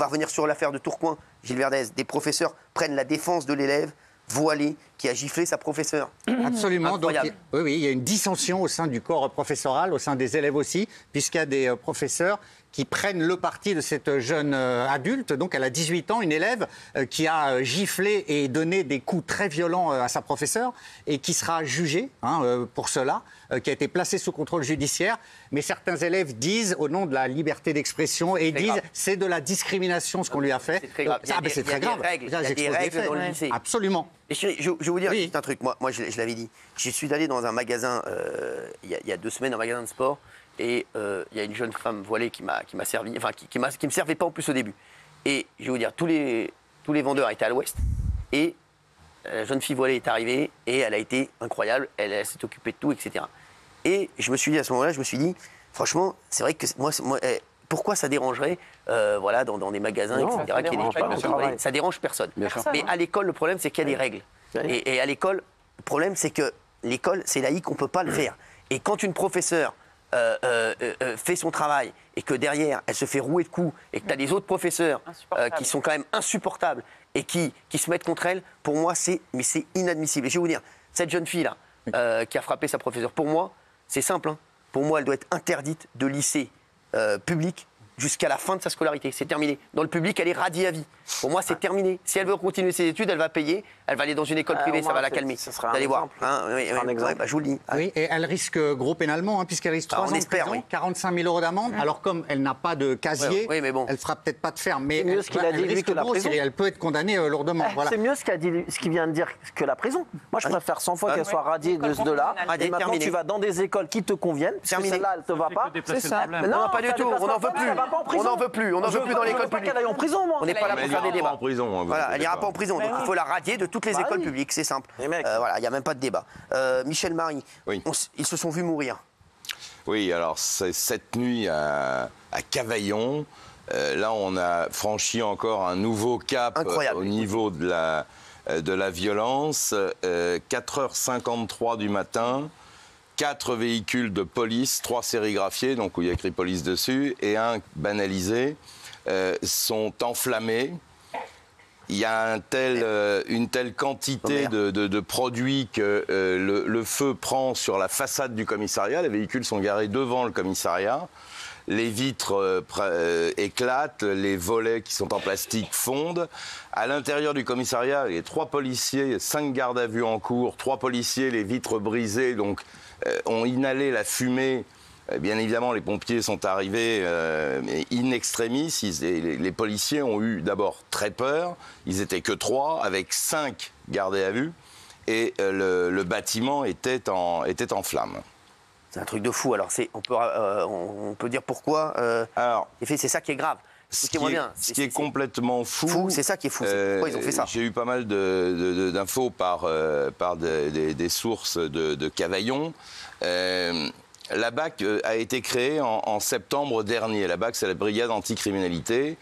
va revenir sur l'affaire de Tourcoing, Gilles Verdez. Des professeurs prennent la défense de l'élève voilé qui a giflé sa professeure. Absolument. Donc, oui, il y a une dissension au sein du corps professoral, au sein des élèves aussi, puisqu'il y a des professeurs qui prennent le parti de cette jeune adulte. Donc, elle a 18 ans, une élève qui a giflé et donné des coups très violents à sa professeure et qui sera jugée pour cela, qui a été placée sous contrôle judiciaire. Mais certains élèves disent, au nom de la liberté d'expression, et disent c'est de la discrimination ce qu'on lui a fait. C'est très grave. C'est très grave. Il y a des règles dans le lycée. Absolument. Et je vais vous dire un truc. Moi je l'avais dit. Je suis allé dans un magasin, il y a 2 semaines, un magasin de sport. Et il y a une jeune femme voilée qui m'a servi, enfin qui me servait pas en plus au début. Et je vais vous dire, tous les vendeurs étaient à l'ouest. Et la jeune fille voilée est arrivée et elle a été incroyable. Elle s'est occupée de tout, etc. Et je me suis dit à ce moment-là, franchement, c'est vrai que pourquoi ça dérangerait, dans des magasins, etc. Ça dérange personne. Mais à l'école, le problème, c'est qu'il y a des règles. Et à l'école, le problème, c'est que l'école, c'est laïque, on ne peut pas le faire. Et quand une professeure fait son travail et que derrière, elle se fait rouer de coups et que tu as des autres professeurs qui sont quand même insupportables et qui se mettent contre elle, pour moi, c'est inadmissible. Et je vais vous dire, cette jeune fille-là qui a frappé sa professeure, pour moi, c'est simple. Pour moi, elle doit être interdite de lycée public jusqu'à la fin de sa scolarité. C'est terminé. Dans le public, elle est radiée à vie. Pour moi, c'est terminé. Si elle veut continuer ses études, elle va payer. Elle va aller dans une école privée, ça va la calmer. Vous allez voir. Un exemple. Je vous le dis. Oui, et elle risque gros pénalement, puisqu'elle risque 3 ans de prison, 45 000 € d'amende. Alors, comme elle n'a pas de casier, elle ne fera peut-être pas de ferme. Mais mieux ce qu'il a dit, lui, que la prison. Elle peut être condamnée lourdement. Voilà. C'est mieux ce qu'il vient de dire que la prison. Moi, je préfère 100 fois qu'elle soit radiée de ce là. Et maintenant, tu vas dans des écoles qui te conviennent. Celle-là, elle ne te va pas. C'est ça. Non, pas du tout. On n'en veut plus. On n'en veut plus. On n'en veut plus dans l'école publique. Qu'elle aille en prison, moi. On n'est pas là pour faire des débats. Voilà, elle n'ira pas en prison. Donc il faut la radier de toutes les écoles publiques. C'est simple. Voilà, il n'y a même pas de débat. Michel Marie, ils se sont vus mourir. Oui, alors c'est cette nuit à Cavaillon. Là, on a franchi encore un nouveau cap au niveau de la violence. 4h53 du matin. 4 véhicules de police, 3 sérigraphiés, donc où il y a écrit police dessus, et un banalisé, sont enflammés. Il y a une telle quantité de produits que le feu prend sur la façade du commissariat. Les véhicules sont garés devant le commissariat. Les vitres éclatent, les volets qui sont en plastique fondent. À l'intérieur du commissariat, il y a 3 policiers, 5 gardes à vue en cours, 3 policiers, les vitres brisées, donc ont inhalé la fumée. Bien évidemment, les pompiers sont arrivés in extremis. Les policiers ont eu d'abord très peur. Ils n'étaient que 3, avec 5 gardés à vue. Et le bâtiment était en flammes. C'est un truc de fou. Alors, on peut dire pourquoi. Alors, c'est ça qui est grave. Ce qui est complètement fou, c'est ça qui est fou. Pourquoi ils ont fait ça? J'ai eu pas mal d'infos par des sources de Cavaillon. La BAC a été créée en septembre dernier. La BAC, c'est la brigade anticriminalité.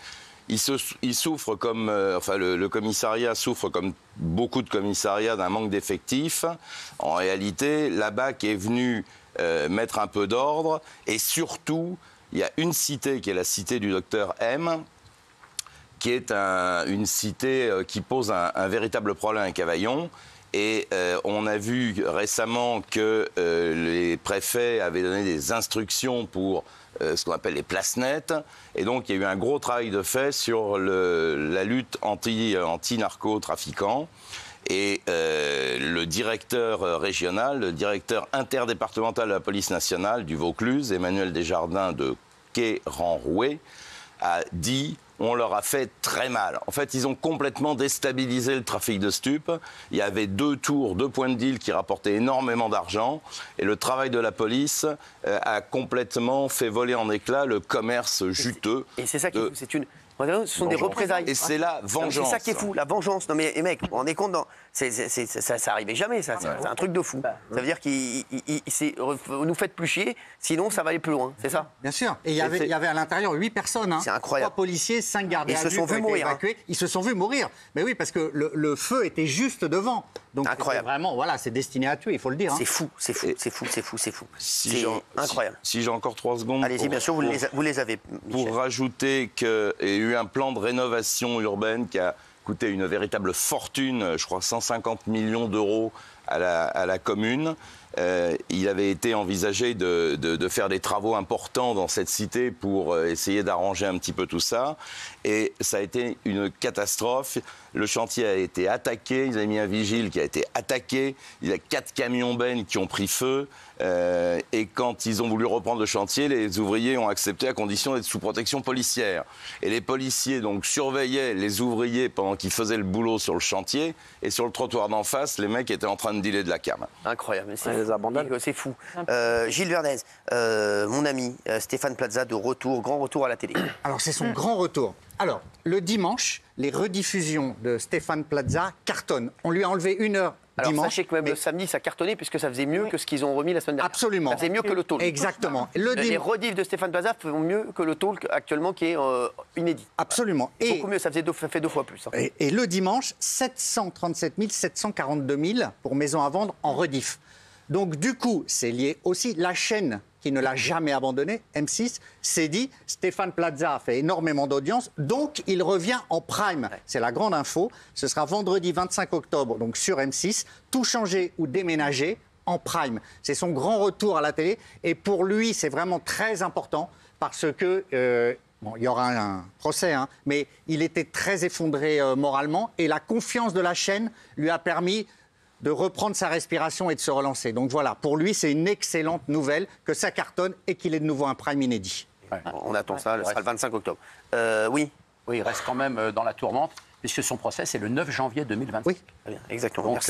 Il souffre le commissariat souffre comme beaucoup de commissariats d'un manque d'effectifs. En réalité, la BAC est venue mettre un peu d'ordre et surtout, il y a une cité qui est la cité du docteur M, qui est une cité qui pose un véritable problème à Cavaillon. Et on a vu récemment que les préfets avaient donné des instructions pour ce qu'on appelle les places nettes. Et donc, il y a eu un gros travail de fait sur la lutte anti-narcotrafiquants. Et le directeur régional, le directeur interdépartemental de la police nationale du Vaucluse, Emmanuel Desjardins de Quai-Renrouet, a dit on leur a fait très mal. En fait, ils ont complètement déstabilisé le trafic de stupes. Il y avait 2 points de deal qui rapportaient énormément d'argent. Et le travail de la police a complètement fait voler en éclats le commerce juteux. Et c'est ça qui est fou. Ce sont des représailles. Et c'est la vengeance. C'est ça qui est fou, la vengeance. Non mais mec, vous vous rendez compte, ça arrivait jamais, ça. C'est un truc de fou. Ça veut dire qu'il nous faites plus chier, sinon ça va aller plus loin, c'est ça? Bien sûr. Et il y avait à l'intérieur 8 personnes. C'est incroyable. 3 policiers, 5 gardiens. Ils se sont vus mourir. Ils se sont vus mourir. Mais oui, parce que le feu était juste devant. Donc incroyable. Vraiment, voilà, c'est destiné à tuer, il faut le dire. C'est fou. C'est incroyable. Si j'ai encore 3 secondes. Allez-y, bien sûr, vous les avez. Michel. Pour rajouter qu'il y a eu un plan de rénovation urbaine qui a coûté une véritable fortune, je crois 150 millions d'euros à la commune. Il avait été envisagé de faire des travaux importants dans cette cité pour essayer d'arranger un petit peu tout ça. Et ça a été une catastrophe. Le chantier a été attaqué, ils avaient mis un vigile qui a été attaqué. Il y a 4 camions bennes qui ont pris feu. Et quand ils ont voulu reprendre le chantier, les ouvriers ont accepté à condition d'être sous protection policière. Et les policiers donc surveillaient les ouvriers pendant qu'ils faisaient le boulot sur le chantier. Et sur le trottoir d'en face, les mecs étaient en train de dealer de la cam. Incroyable. C'est fou. Gilles Verdez, mon ami, Stéphane Plaza de retour, grand retour à la télé. Alors c'est son grand retour. Alors, le dimanche, les rediffusions de Stéphane Plaza cartonnent. On lui a enlevé 1 heure dimanche. Alors sachez que même le samedi, ça cartonnait puisque ça faisait mieux que ce qu'ils ont remis la semaine dernière. Absolument. Ça faisait mieux que le talk. Exactement. Les rediffs de Stéphane Plaza font mieux que le talk actuellement qui est inédit. Absolument. Beaucoup mieux, ça fait 2 fois plus. Hein. Et le dimanche, 737 000, 742 000 pour Maison à vendre en rediff. Donc du coup, c'est lié aussi. La chaîne qui ne l'a jamais abandonné, M6, s'est dit Stéphane Plaza a fait énormément d'audience, donc il revient en prime. Ouais. C'est la grande info. Ce sera vendredi 25 octobre, donc sur M6, tout changer ou déménager en prime. C'est son grand retour à la télé. Et pour lui, c'est vraiment très important parce que... Bon, il y aura un procès, hein, mais il était très effondré moralement et la confiance de la chaîne lui a permis de reprendre sa respiration et de se relancer. Donc voilà, pour lui, c'est une excellente nouvelle que ça cartonne et qu'il ait de nouveau un prime inédit. Ouais. On attend ça, ce sera le 25 octobre. Oui. Oui, il reste quand même dans la tourmente, puisque son procès, c'est le 9 janvier 2025. Oui, bien, exactement. Donc,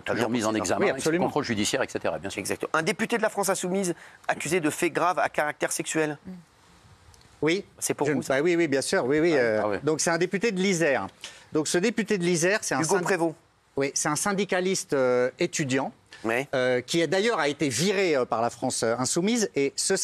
toujours mis en examen, oui, contrôle judiciaire, etc. Bien sûr. Exactement. Un député de la France Insoumise accusé de faits graves à caractère sexuel. Oui, c'est pour vous. Bah oui, bien sûr. Oui. Oui. Donc c'est un député de l'Isère. Donc ce député de l'Isère, c'est Hugo Prévost. Oui, c'est un syndicaliste étudiant qui d'ailleurs a été viré par la France Insoumise et ce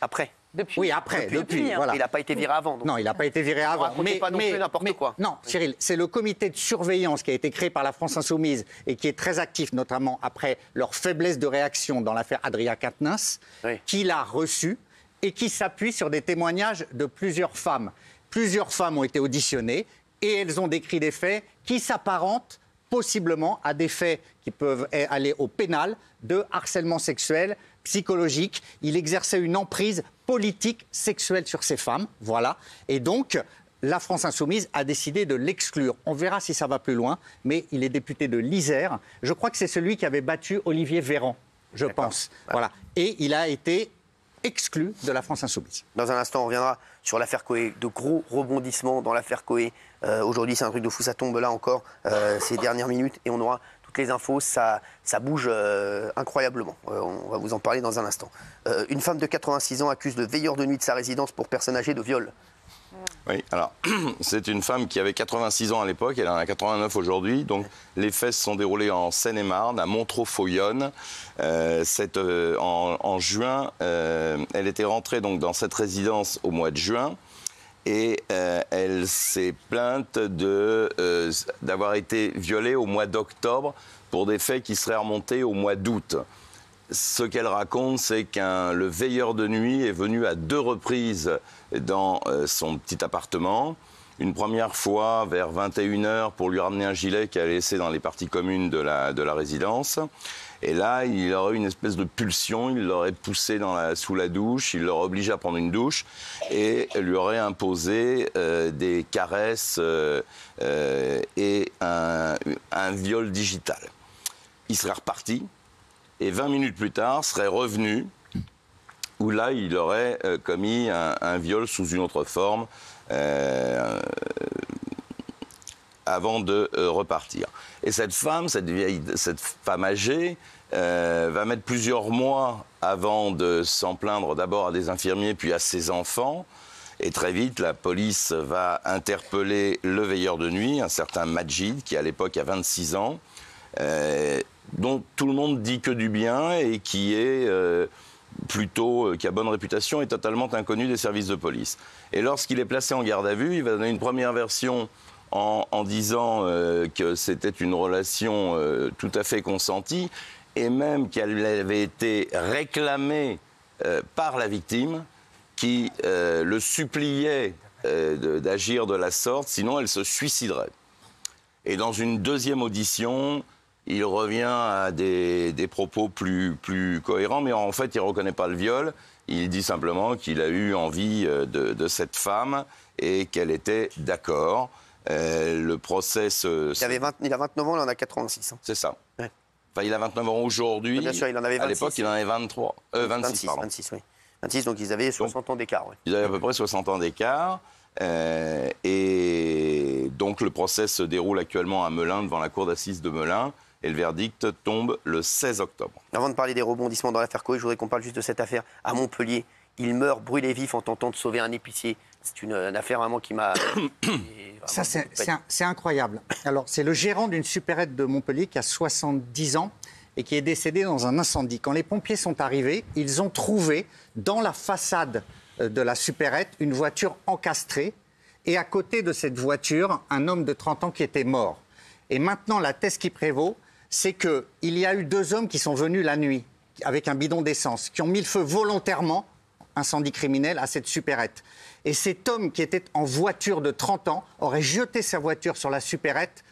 Après. Depuis. Oui, après, depuis. Hein. Voilà. Il n'a pas été viré avant. Donc. Non, il n'a pas été viré avant. Mais pas non plus n'importe quoi. Non, Cyril, c'est le comité de surveillance qui a été créé par la France Insoumise et qui est très actif, notamment après leur faiblesse de réaction dans l'affaire Adria Quatennens, qui l'a reçu et qui s'appuie sur des témoignages de plusieurs femmes. Plusieurs femmes ont été auditionnées et elles ont décrit des faits qui s'apparentent possiblement à des faits qui peuvent aller au pénal de harcèlement sexuel, psychologique. Il exerçait une emprise politique sexuelle sur ces femmes, voilà. Et donc, la France Insoumise a décidé de l'exclure. On verra si ça va plus loin, mais il est député de l'Isère. Je crois que c'est celui qui avait battu Olivier Véran, je pense. Voilà. Et il a été exclu de la France Insoumise. Dans un instant, on reviendra sur l'affaire Coé. De gros rebondissements dans l'affaire Coé. Aujourd'hui, c'est un truc de fou, ça tombe là encore ces dernières minutes et on aura toutes les infos. Ça bouge incroyablement. On va vous en parler dans un instant. Une femme de 86 ans accuse le veilleur de nuit de sa résidence pour personne âgée de viol. Oui, alors, c'est une femme qui avait 86 ans à l'époque, elle en a 89 aujourd'hui. Donc, les faits se sont déroulés en Seine-et-Marne, à Montreux-Foyonne. En juin, elle était rentrée donc, dans cette résidence au mois de juin. Et elle s'est plainte d'avoir été violée au mois d'octobre pour des faits qui seraient remontés au mois d'août. Ce qu'elle raconte, c'est le veilleur de nuit est venu à 2 reprises dans son petit appartement. Une première fois vers 21h pour lui ramener un gilet qu'elle a laissé dans les parties communes de la résidence. Et là, il aurait eu une espèce de pulsion, il l'aurait poussé sous la douche, il l'aurait obligé à prendre une douche et lui aurait imposé des caresses et un viol digital. Il serait reparti et 20 minutes plus tard serait revenu où là, il aurait commis un viol sous une autre forme avant de repartir. Et cette femme âgée, va mettre plusieurs mois avant de s'en plaindre d'abord à des infirmiers puis à ses enfants. Et très vite, la police va interpeller le veilleur de nuit, un certain Majid, qui à l'époque a 26 ans. dont tout le monde dit que du bien et qui est qui a bonne réputation et totalement inconnu des services de police. Et lorsqu'il est placé en garde à vue, il va donner une première version en disant que c'était une relation tout à fait consentie et même qu'elle avait été réclamée par la victime qui le suppliait d'agir de la sorte, sinon elle se suiciderait. Et dans une deuxième audition, il revient à des propos plus cohérents, mais en fait, il ne reconnaît pas le viol. Il dit simplement qu'il a eu envie de cette femme et qu'elle était d'accord. Le procès il a 29 ans, là, on a 86. Hein. C'est ça. Ouais. Enfin, il a 29 ans aujourd'hui. Bien sûr, il en avait 26. À l'époque, il en avait 26, pardon. 26, oui. 26, donc ils avaient 60 ans d'écart. Ouais. Ils avaient à peu près 60 ans d'écart. Et donc, le procès se déroule actuellement à Melun, devant la cour d'assises de Melun. Et le verdict tombe le 16 octobre. Avant de parler des rebondissements dans l'affaire Coé, je voudrais qu'on parle juste de cette affaire à Montpellier. Il meurt brûlé vif en tentant de sauver un épicier. C'est une affaire vraiment qui m'a... Ça, c'est incroyable. Alors, c'est le gérant d'une supérette de Montpellier qui a 70 ans et qui est décédé dans un incendie. Quand les pompiers sont arrivés, ils ont trouvé dans la façade de la supérette une voiture encastrée et à côté de cette voiture, un homme de 30 ans qui était mort. Et maintenant, la thèse qui prévaut, c'est qu'il y a eu 2 hommes qui sont venus la nuit avec un bidon d'essence, qui ont mis le feu volontairement, incendie criminel, à cette supérette. Et cet homme qui était en voiture de 30 ans aurait jeté sa voiture sur la supérette,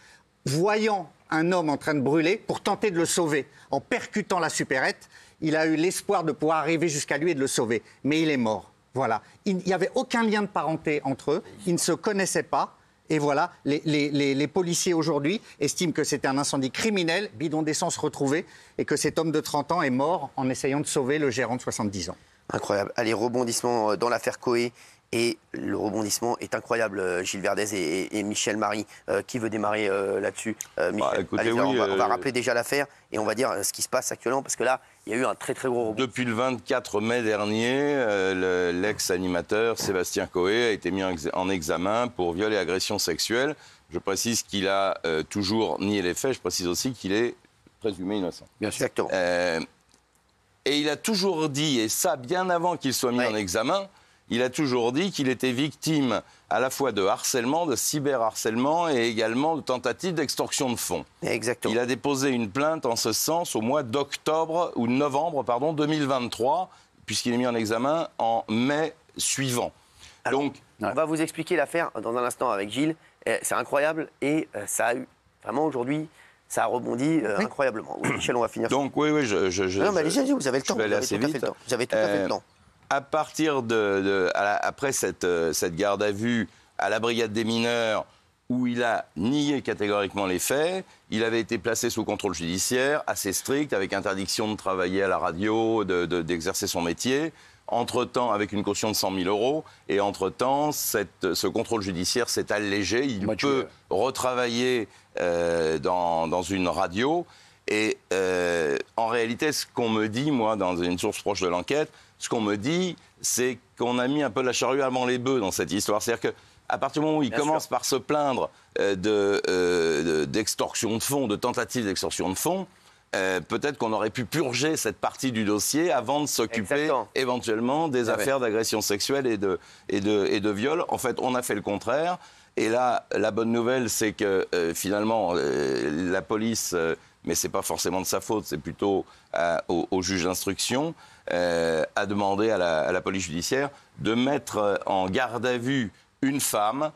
voyant un homme en train de brûler pour tenter de le sauver. En percutant la supérette, il a eu l'espoir de pouvoir arriver jusqu'à lui et de le sauver. Mais il est mort. Voilà. Il n'y avait aucun lien de parenté entre eux. Ils ne se connaissaient pas. Et voilà, les policiers aujourd'hui estiment que c'était un incendie criminel, bidon d'essence retrouvé, et que cet homme de 30 ans est mort en essayant de sauver le gérant de 70 ans. Incroyable. Allez, rebondissement dans l'affaire Coé. Et le rebondissement est incroyable, Gilles Verdez et Michel Marie. Qui veut démarrer là-dessus Michel, écoutez, allez, oui, on va rappeler déjà l'affaire et on va dire ce qui se passe actuellement, parce que là, il y a eu un très très gros rebondissement. Depuis le 24 mai dernier, l'ex-animateur Sébastien Coé a été mis en examen pour viol et agression sexuelle. Je précise qu'il a toujours nié les faits. Je précise aussi qu'il est présumé innocent. Bien sûr. Exactement. Et il a toujours dit, et ça bien avant qu'il soit mis en examen, il a toujours dit qu'il était victime à la fois de harcèlement, de cyberharcèlement et également de tentatives d'extorsion de fonds. Exactement. Il a déposé une plainte en ce sens au mois d'octobre ou novembre 2023, puisqu'il est mis en examen en mai suivant. Alors, donc, on va vous expliquer l'affaire dans un instant avec Gilles. C'est incroyable et ça a eu vraiment aujourd'hui... Ça a rebondi incroyablement. Oui, Michel, on va finir. Donc, oui, non, mais allez-y, vous avez le temps. Vous avez tout à fait le temps. À partir après cette garde à vue à la brigade des mineurs, où il a nié catégoriquement les faits, il avait été placé sous contrôle judiciaire assez strict, avec interdiction de travailler à la radio, d'exercer son métier. Entre-temps, avec une caution de 100 000 euros, et entre-temps, ce contrôle judiciaire s'est allégé. Il peut retravailler dans une radio. Et en réalité, ce qu'on me dit, moi, dans une source proche de l'enquête, ce qu'on me dit, c'est qu'on a mis un peu la charrue avant les bœufs dans cette histoire. C'est-à-dire qu'à partir du moment où il commence par se plaindre d'extorsion de fonds, de tentatives d'extorsion de fonds, peut-être qu'on aurait pu purger cette partie du dossier avant de s'occuper éventuellement des affaires d'agression sexuelle et de viol. En fait, on a fait le contraire. Et là, la bonne nouvelle, c'est que finalement, la police, mais ce n'est pas forcément de sa faute, c'est plutôt au juge d'instruction, a demandé à la police judiciaire de mettre en garde à vue une femme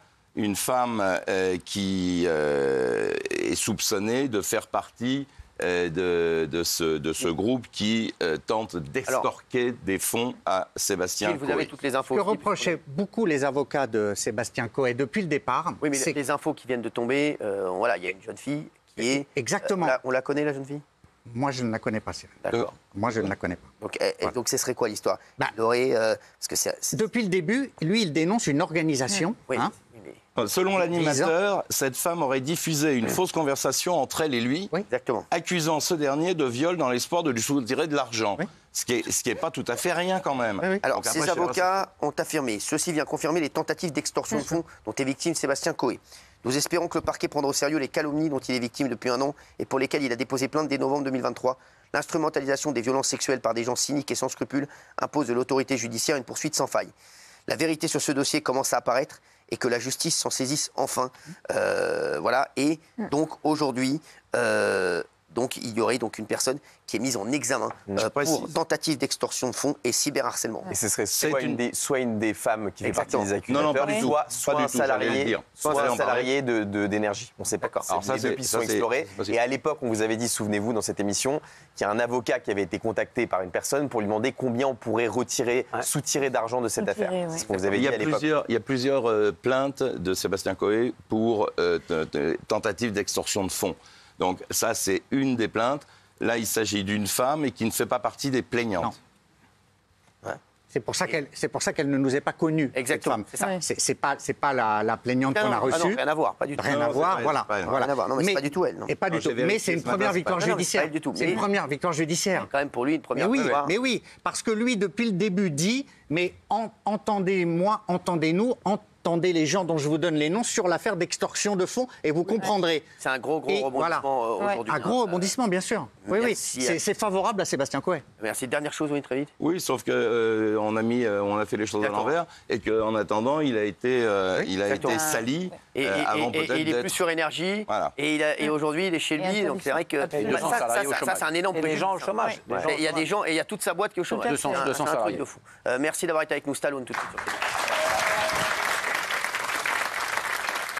qui est soupçonnée de faire partie de ce groupe qui tente d'estorquer des fonds à Sébastien Coé. Vous avez toutes les infos. Que reprochaient beaucoup les avocats de Sébastien Coé depuis le départ. Oui, mais les infos qui viennent de tomber, voilà, il y a une jeune fille qui est... Exactement. On la connaît, la jeune fille ? Moi, je ne la connais pas, Cyril. D'accord. Moi, je ne la connais pas. Donc, donc ce serait quoi l'histoire Depuis le début, lui, il dénonce une organisation. Oui. Hein, selon l'animateur, cette femme aurait diffusé une fausse conversation entre elle et lui, accusant ce dernier de viol dans l'espoir de lui soutirer de l'argent. Oui. Ce qui est pas tout à fait rien quand même. Oui, oui. Alors, donc, ces avocats ont affirmé, ceci vient confirmer les tentatives d'extorsion de fonds dont est victime Sébastien Coé. Nous espérons que le parquet prendra au sérieux les calomnies dont il est victime depuis 1 an et pour lesquelles il a déposé plainte dès novembre 2023. L'instrumentalisation des violences sexuelles par des gens cyniques et sans scrupules impose de l'autorité judiciaire une poursuite sans faille. La vérité sur ce dossier commence à apparaître et que la justice s'en saisisse enfin. Voilà. Et donc aujourd'hui, il y aurait donc une personne qui est mise en examen pour tentative d'extorsion de fonds et cyberharcèlement. Et ce serait soit une des femmes qui fait partie des accusateurs, non, pas du tout. soit un salarié d'énergie. On ne sait pas. Alors les deux pistes sont explorées. Et à l'époque, on vous avait dit, souvenez-vous, dans cette émission, qu'il y a un avocat qui avait été contacté par une personne pour lui demander combien on pourrait soutirer d'argent de cette affaire. C'est ce qu'on vous avait dit à l'époque. Il y a plusieurs plaintes de Sébastien Coé pour tentative d'extorsion de fonds. Donc ça, c'est une des plaintes. Là, il s'agit d'une femme et qui ne fait pas partie des plaignantes. Ouais. C'est pour ça qu'elle ne nous est pas connue. Exactement. C'est pas la plaignante qu'on a reçue. Non, rien à voir, pas du tout. Rien à voir, voilà. Rien à voir. Non, mais c'est pas du tout elle. Non. Et pas du tout. Mais c'est une première victoire judiciaire. C'est une première victoire judiciaire. Quand même pour lui une première victoire. Mais oui, parce que lui, depuis le début, dit mais entendez-moi, entendez-nous, entendez les gens dont je vous donne les noms sur l'affaire d'extorsion de fonds et vous comprendrez. C'est un gros rebondissement aujourd'hui. Un gros rebondissement, bien sûr. Oui, c'est favorable à Sébastien Coé. Merci. Dernière chose, oui, très vite. Oui, sauf que on a fait les choses à l'envers et qu'en attendant, il a été sali avant peut-être et il est plus sur énergie. Voilà. Et aujourd'hui, il est chez lui. Donc c'est vrai que ça, c'est un énorme les gens au chômage. Il y a des gens et il y a toute sa boîte qui est au chômage. 200 salariés. Merci d'avoir été avec nous, Stallone, tout de suite.